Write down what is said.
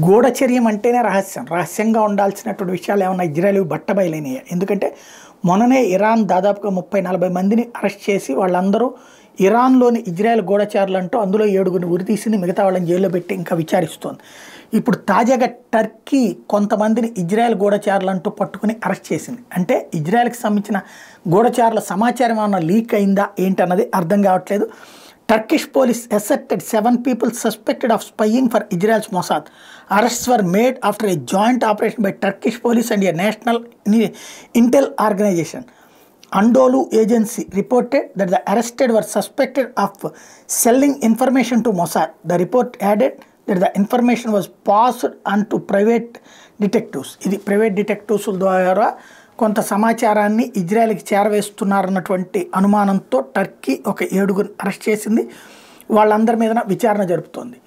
గూఢచర్యం అంటేనే రహస్యం. రహస్యంగా ఉండాల్సినటువంటి విషయాలు ఏమన్నా ఇజ్రాయెల్ బట్టబయలైనయా? ఎందుకంటే మొన్ననే ఇరాన్ దాదాపుగా 30-40 మందిని అరెస్ట్ చేసి వాళ్ళందరూ ఇరాన్లోని ఇజ్రాయెల్ గూఢచారులు అంటూ అందులో 7గురిని ఉరితీసింది, మిగతా వాళ్ళని జైల్లో పెట్టి ఇంకా విచారిస్తోంది. ఇప్పుడు తాజాగా టర్కీ కొంతమందిని ఇజ్రాయెల్ గూఢచారులు అంటూ పట్టుకుని అరెస్ట్ చేసింది. అంటే ఇజ్రాయెల్కి సంబంధించిన గూఢచారుల సమాచారం ఏమన్నా లీక్ అయిందా ఏంటన్నది అర్థం కావట్లేదు. Turkish police asserted 7 people suspected of spying for Israel's Mossad. Arrests were made after a joint operation by Turkish police and a national intel organization. Anadolu agency reported that the arrested were suspected of selling information to Mossad. The report added that the information was passed on to private detectives. ఇది private detectives ద్వారా కొంత సమాచారాన్ని ఇజ్రాయెల్కి చేరవేస్తున్నారన్నటువంటి అనుమానంతో Turkey ఒక 7గురిని arrest చేసింది. వాళ్ళందరి మీద విచారణ జరుపుతోంది.